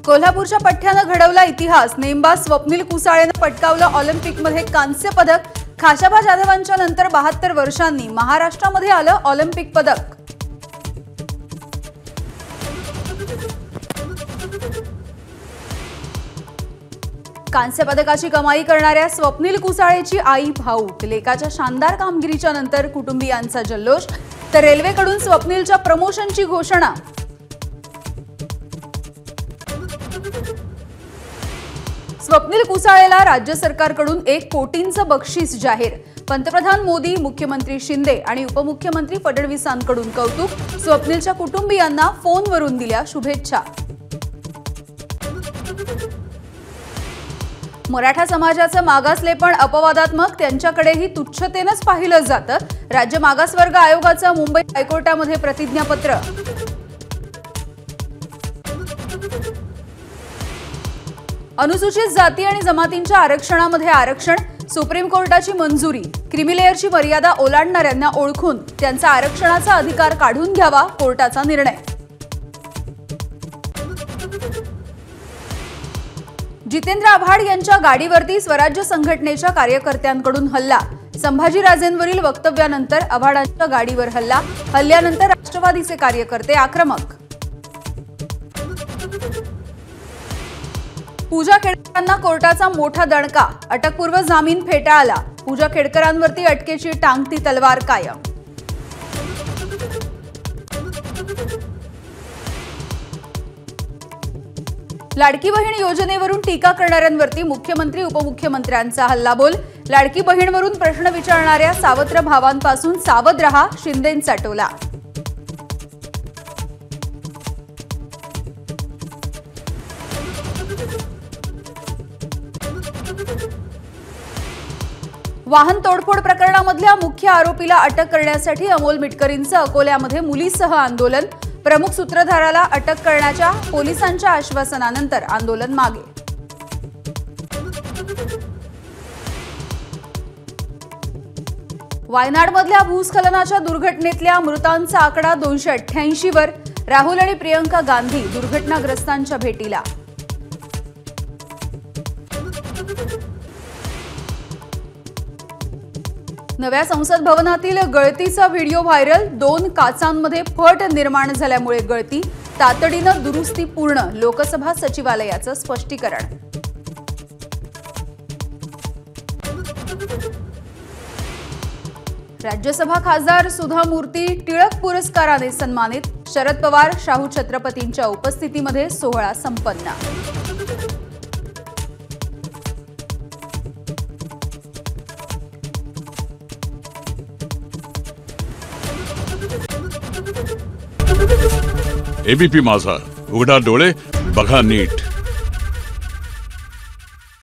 कोल्हापूरच्या पठ्ठ्यानं घडवला इतिहास। नेमबाज स्वप्नील कुसाळेनं पटकावलं ऑलिम्पिकमध्ये कांस्य पदक। खाशाबा जाधवांच्या नंतर 72 वर्षांनी महाराष्ट्रामध्ये आलं ऑलिम्पिक पदक। कांस्य पदकाची कमाई करणाऱ्या स्वप्नील कुसाळेची आई भाऊक। लेकाच्या शानदार कामगिरीच्या नंतर कुटुंबियांचा जल्लोष। तर रेल्वेकडून स्वप्नीलच्या प्रमोशनची घोषणा। स्वप्नील कुसाळेला राज्य सरकारकडून 1 कोटींचं बक्षीस जाहीर। पंतप्रधान मोदी, मुख्यमंत्री शिंदे आणि उपमुख्यमंत्री फडणवीसांकडून कौतुक। स्वप्नीलच्या कुटुंबियांना फोनवरून दिल्या शुभेच्छा। मराठा समाजाचं मागासलेपण अपवादात्मक, त्यांच्याकडेही तुच्छतेनंच पाहिलं जातं। राज्य मागासवर्ग आयोगाचं मुंबई हायकोर्टामध्ये प्रतिज्ञापत्र। अनुसूचित जाती आणि जमातींच्या आरक्षणामध्ये आरक्षण। सुप्रीम कोर्टाची मंजुरी। क्रिमिलेअरची मर्यादा ओलांडणाऱ्यांना ओळखून त्यांचा आरक्षणाचा अधिकार काढून घ्यावा, कोर्टाचा निर्णय। जितेंद्र आव्हाड यांच्या गाडीवरती स्वराज्य संघटनेच्या कार्यकर्त्यांकडून हल्ला। संभाजीराजेंवरील वक्तव्यानंतर आव्हाडांच्या गाडीवर हल्ला। हल्ल्यानंतर राष्ट्रवादीचे कार्यकर्ते आक्रमक। पूजा खेडकरांना कोर्टाचा मोठा दणका। अटकपूर्व जामीन फेटाळला। पूजा खेडकरांवरती अटकेची टांगती तलवार कायम। लाडकी बहीण योजनेवरून टीका करणाऱ्यांवरती मुख्यमंत्री उपमुख्यमंत्र्यांचा हल्लाबोल। लाडकी बहीणवरून प्रश्न विचारणाऱ्या सावत्र भावांपासून सावध रहा, शिंदेंचा टोला। वाहन तोडफोड प्रकरणामधल्या मुख्य आरोपीला अटक करण्यासाठी अमोल मिटकरींचं अकोल्यामध्ये मुलीसह आंदोलन। प्रमुख सूत्रधाराला अटक करण्याच्या पोलिसांच्या आश्वासनानंतर आंदोलन मागे। वायनाडमधल्या भूस्खलनाच्या दुर्घटनेतल्या मृतांचा आकडा 288 वर। राहुल आणि प्रियंका गांधी दुर्घटनाग्रस्तांच्या भेटीला। नव्या संसद भवनातील गळतीचा व्हिडिओ व्हायरल। 2 काचांमध्ये फट निर्माण झाल्यामुळे गळती। तातडीनं दुरुस्ती पूर्ण, लोकसभा सचिवालयाचं स्पष्टीकरण। राज्यसभा खासदार सुधा मूर्ती टिळक पुरस्काराने सन्मानित। शरद पवार, शाहू छत्रपतींच्या उपस्थितीमध्ये सोहळा संपन्न। एबीपी माझा, उघडा डोळे बघा नीट।